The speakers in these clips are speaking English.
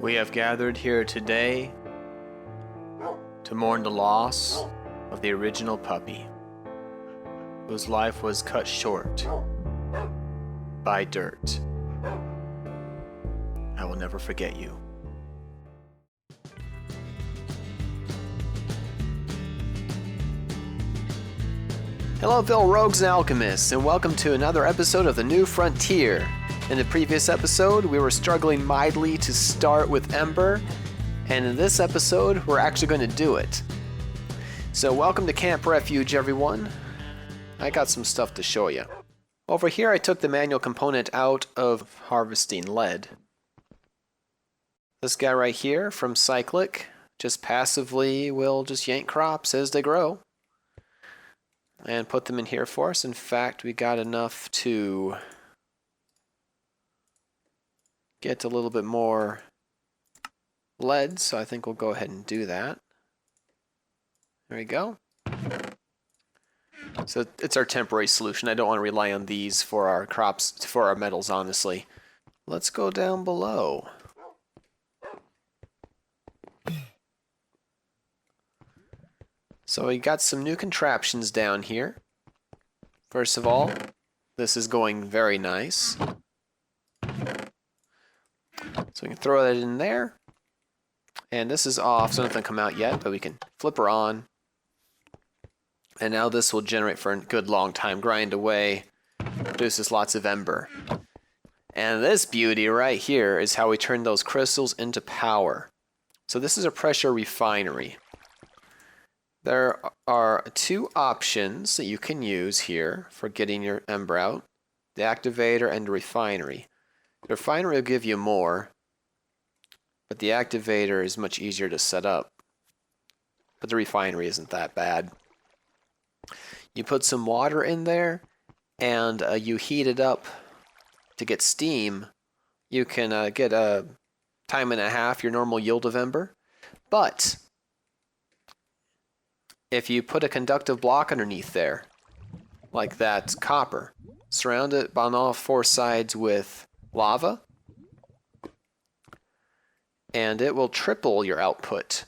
We have gathered here today to mourn the loss of the original puppy, whose life was cut short by dirt. I will never forget you. Hello fellow rogues and alchemists, and welcome to another episode of The New Frontier. In the previous episode, we were struggling mightily to start with Ember, and in this episode, we're actually going to do it. So welcome to Camp Refuge, everyone. I got some stuff to show you. Over here, I took the manual component out of harvesting lead. This guy right here from Cyclic just passively will just yank crops as they grow and put them in here for us. In fact, we got enough to get a little bit more lead, so I think we'll go ahead and do that. There we go. So it's our temporary solution. I don't want to rely on these for our crops, for our metals, honestly. Let's go down below. So we got some new contraptions down here. First of all, this is going very nice. So we can throw that in there. And this is off, so nothing come out yet, but we can flip her on. And now this will generate for a good long time, grind away, produces lots of ember. And this beauty right here is how we turn those crystals into power. So this is a pressure refinery. There are two options that you can use here for getting your ember out. The activator and the refinery. The refinery will give you more, but the activator is much easier to set up. But the refinery isn't that bad. You put some water in there, and you heat it up to get steam. You can get a time and a half your normal yield of ember. But if you put a conductive block underneath there, like that copper, surround it on all four sides with lava, and it will triple your output.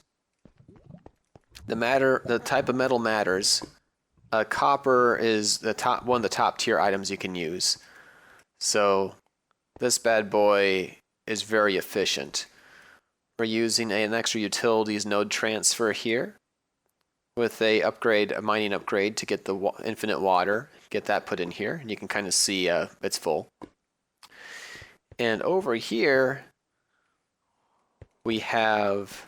The type of metal matters. Copper is one of the top tier items you can use. So this bad boy is very efficient. We're using an extra utilities node transfer here with a mining upgrade to get the infinite water. Get that put in here, and you can kind of see it's full. And over here, we have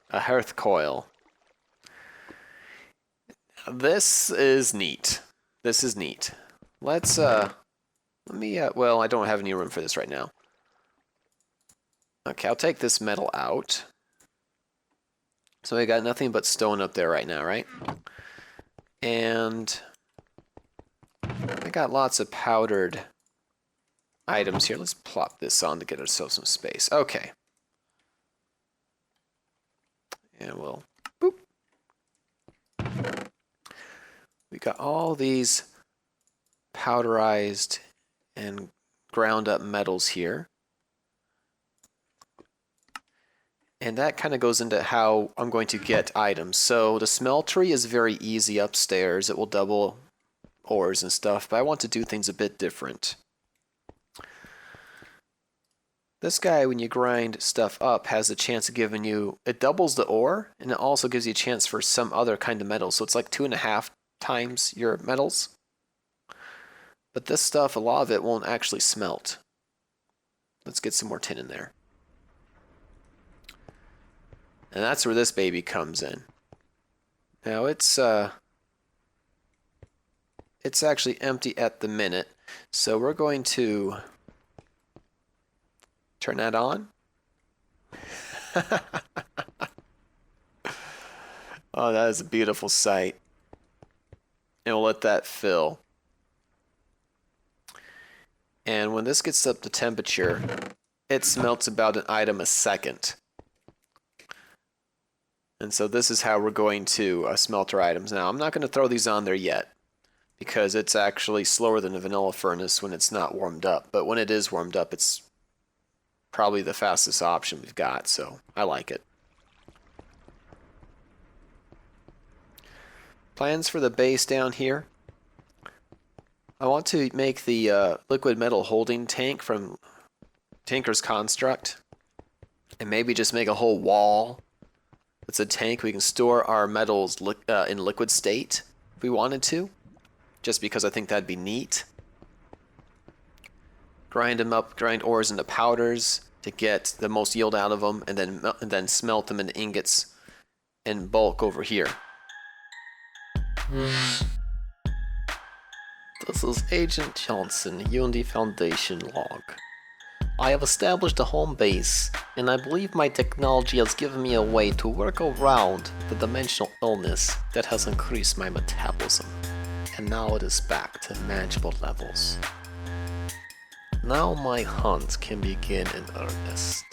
a hearth coil. This is neat. This is neat. Let's, well, I don't have any room for this right now. Okay, I'll take this metal out. So we got nothing but stone up there right now, right? And I got lots of powdered items here. Let's plop this on to get ourselves some space. Okay. And we'll boop. We got all these powderized and ground up metals here. And that kind of goes into how I'm going to get items. So the smeltery is very easy upstairs. It will double ores and stuff, but I want to do things a bit different. This guy, when you grind stuff up, has a chance of giving you, it doubles the ore, and it also gives you a chance for some other kind of metal. So it's like 2.5 times your metals. But this stuff, a lot of it won't actually smelt. Let's get some more tin in there. And that's where this baby comes in. Now it's actually empty at the minute, so we're going to turn that on. Oh, that is a beautiful sight. And we'll let that fill. And when this gets up to temperature, it smelts about an item a second. And so this is how we're going to smelt our items. Now, I'm not going to throw these on there yet, because it's actually slower than a vanilla furnace when it's not warmed up. But when it is warmed up, it's probably the fastest option we've got, so I like it. Plans for the base down here. I want to make the liquid metal holding tank from Tinker's Construct, and maybe just make a whole wall. It's a tank we can store our metals in liquid state if we wanted to, just because I think that'd be neat. Grind them up, grind ores into powders to get the most yield out of them, and then smelt them into ingots in bulk over here. This is Agent Johnson, Unity Foundation log. I have established a home base, and I believe my technology has given me a way to work around the dimensional illness that has increased my metabolism, and now it is back to manageable levels. Now my hunt can begin in earnest.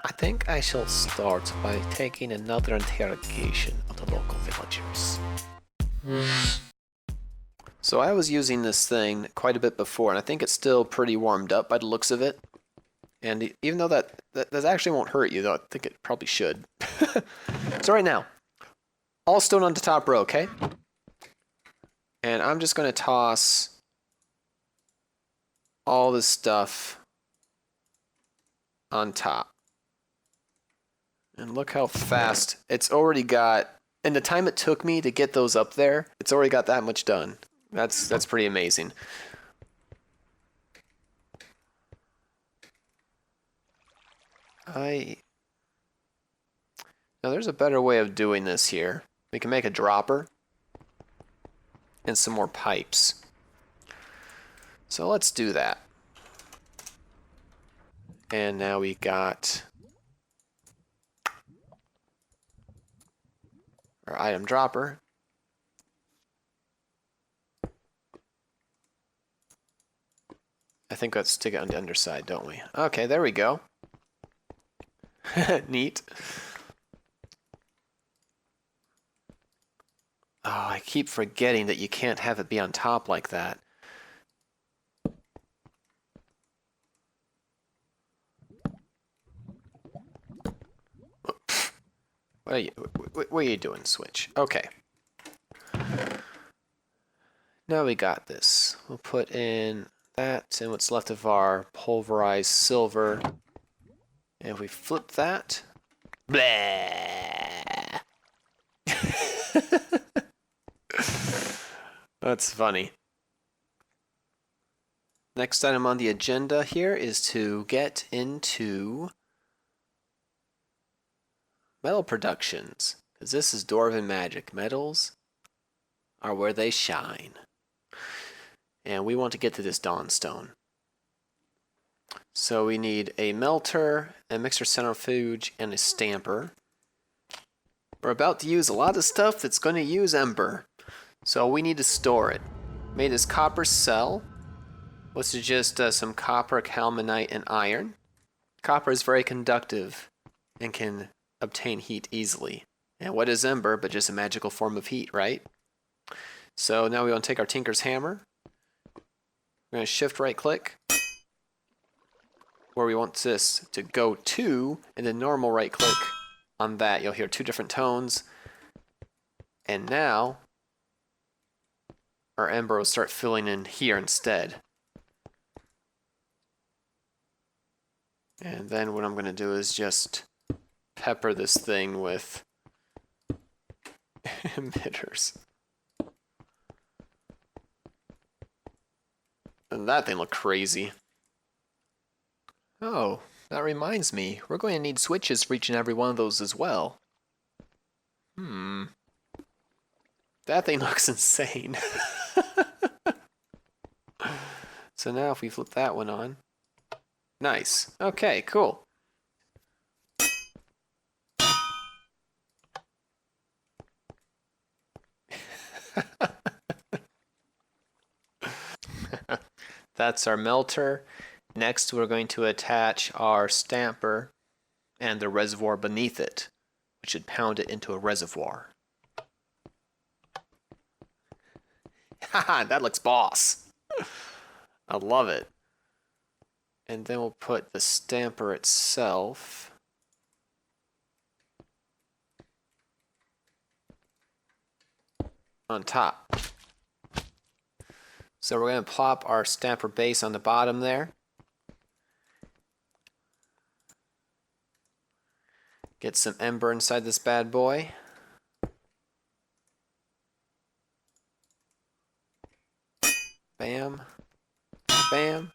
I think I shall start by taking another interrogation of the local villagers. So I was using this thing quite a bit before, and I think it's still pretty warmed up by the looks of it. And even though that actually won't hurt you, though I think it probably should. So right now, all stone on the top row, okay? And I'm just going to toss all this stuff on top. And look how fast it's already got. In the time it took me to get those up there, it's already got that much done. That's pretty amazing. Now there's a better way of doing this here. We can make a dropper and some more pipes. So let's do that. And now we got our item dropper. I think let's stick it on the underside, don't we? Okay, there we go. Neat. Oh, I keep forgetting that you can't have it be on top like that. What are you doing, Switch? Okay. Now we got this. We'll put in that and what's left of our pulverized silver. And if we flip that, blah. That's funny. Next item on the agenda here is to get into metal productions, because this is Dwarven magic. Metals are where they shine. And we want to get to this Dawnstone. So we need a melter, a mixer centrifuge, and a stamper. We're about to use a lot of stuff that's going to use Ember. So we need to store it. Made this copper cell, which is just some copper, calmonite, and iron. Copper is very conductive and can obtain heat easily. And what is Ember but just a magical form of heat, right? So now we want to take our Tinker's Hammer. We're going to shift right click where we want this to go to, and then normal right click on that. You'll hear two different tones. And now our Ember will start filling in here instead. And then what I'm going to do is just pepper this thing with emitters. And that thing looked crazy. Oh, that reminds me. We're going to need switches for each and every one of those as well. That thing looks insane. So now if we flip that one on. Nice. Okay, cool. That's our melter. Next, we're going to attach our stamper and the reservoir beneath it, which should pound it into a reservoir. Haha, that looks boss. I love it. And then we'll put the stamper itself. On top. So we're going to plop our stamper base on the bottom there. Get some ember inside this bad boy. Bam. Bam.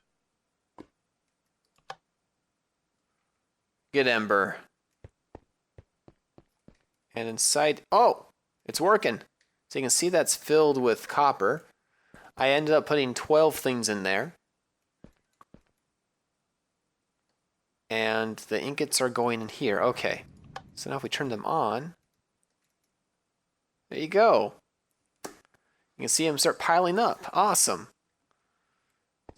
Get ember. And inside, oh, it's working. So you can see that's filled with copper. I ended up putting 12 things in there. And the ingots are going in here. Okay. So now if we turn them on, there you go. You can see them start piling up. Awesome.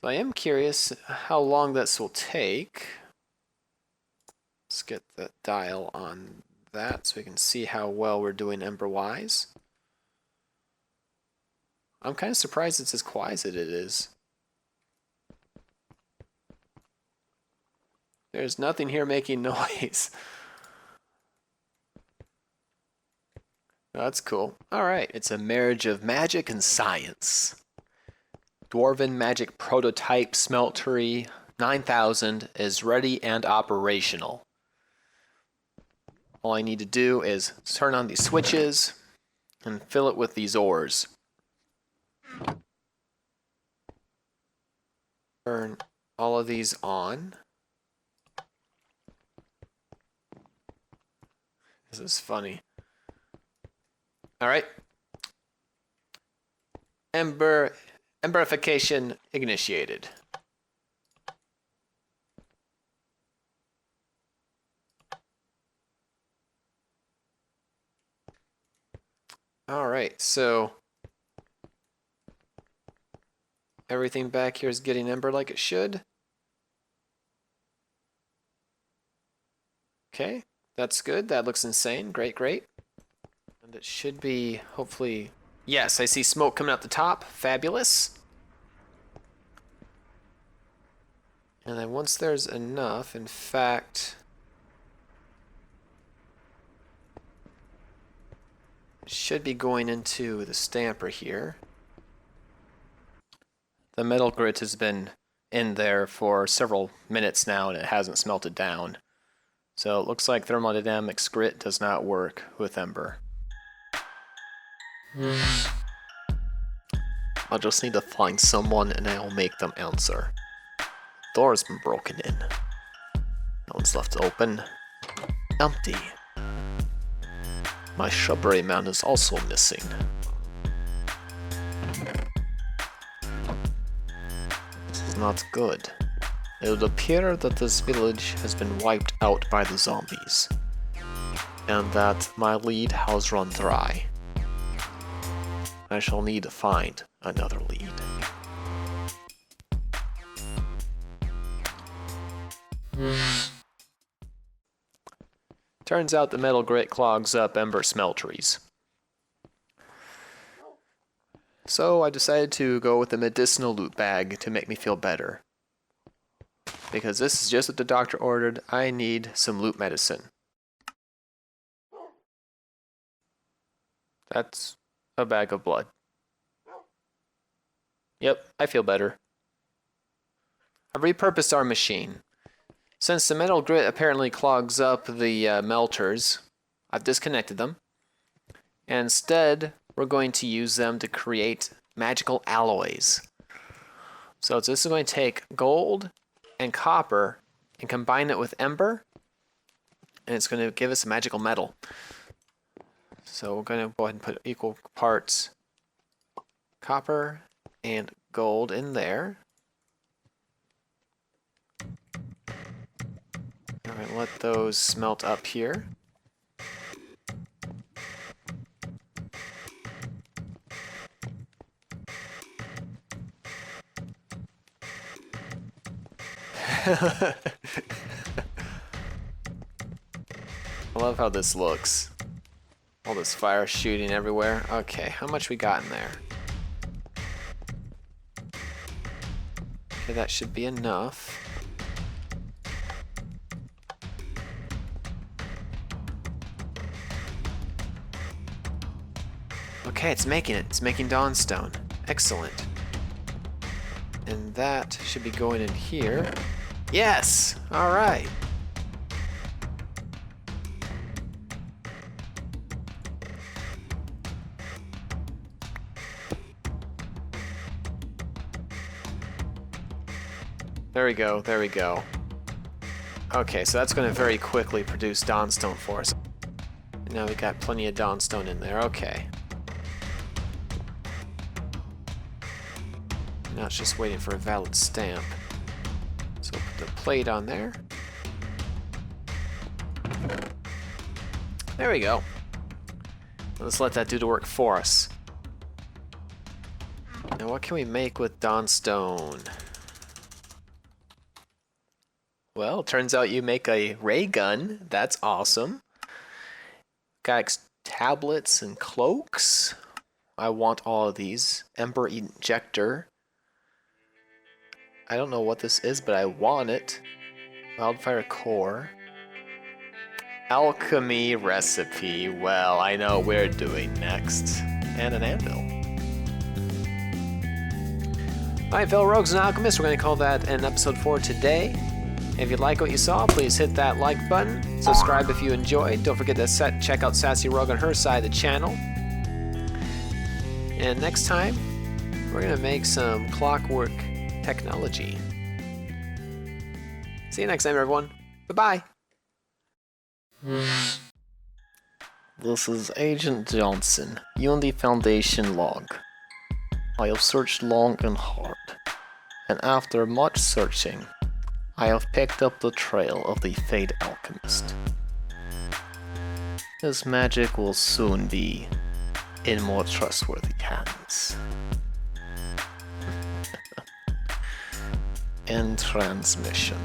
So I am curious how long this will take. Let's get the dial on that so we can see how well we're doing ember-wise. I'm kind of surprised it's as quiet as it is. There's nothing here making noise. That's cool. Alright, it's a marriage of magic and science. Dwarven magic prototype smeltery 9000 is ready and operational. All I need to do is turn on these switches and fill it with these ores. Turn all of these on. This is funny. Alright. Emberification initiated. Alright, so everything back here is getting ember like it should. Okay, that's good. That looks insane. Great, great. And it should be, hopefully... Yes, I see smoke coming out the top. Fabulous. And then once there's enough, in fact... it should be going into the stamper here. The metal grit has been in there for several minutes now and it hasn't smelted down. So it looks like thermodynamics grit does not work with ember. I'll just need to find someone and I'll make them answer. Door's been broken in. No one's left open. Empty. My shrubbery man is also missing. This is not good. It would appear that this village has been wiped out by the zombies, and that my lead has run dry. I shall need to find another lead. Turns out the metal grit clogs up ember smelteries. So I decided to go with the medicinal loot bag to make me feel better. Because this is just what the doctor ordered, I need some loot medicine. That's a bag of blood. Yep, I feel better. I repurposed our machine. Since the metal grit apparently clogs up the melters, I've disconnected them. And instead, we're going to use them to create magical alloys. So this is going to take gold and copper and combine it with ember, and it's going to give us a magical metal. So we're going to go ahead and put equal parts copper and gold in there. I'm going to let those smelt up here. I love how this looks. All this fire shooting everywhere. Okay, how much we got in there? Okay, that should be enough. Okay, it's making it. It's making Dawnstone. Excellent. And that should be going in here. Yes! Alright. There we go, there we go. Okay, so that's going to very quickly produce Dawnstone for us. And now we got plenty of Dawnstone in there, okay. Now it's just waiting for a valid stamp. So we'll put the plate on there. There we go. Let's let that do the work for us. Now what can we make with Dawnstone? Well, turns out you make a ray gun. That's awesome. Got tablets and cloaks. I want all of these. Ember injector. I don't know what this is, but I want it. Wildfire core. Alchemy recipe. Well, I know what we're doing next. And an anvil. Alright, fellow rogues and alchemists, we're going to call that an episode for today. If you like what you saw, please hit that like button. Subscribe if you enjoyed. Don't forget to check out Sassy Rogue on her side of the channel. And next time, we're going to make some clockwork technology. See you next time, everyone. Bye-bye. This is Agent Johnson, Unity Foundation log. I have searched long and hard, and after much searching, I have picked up the trail of the Fade Alchemist. His magic will soon be in more trustworthy hands. End transmission.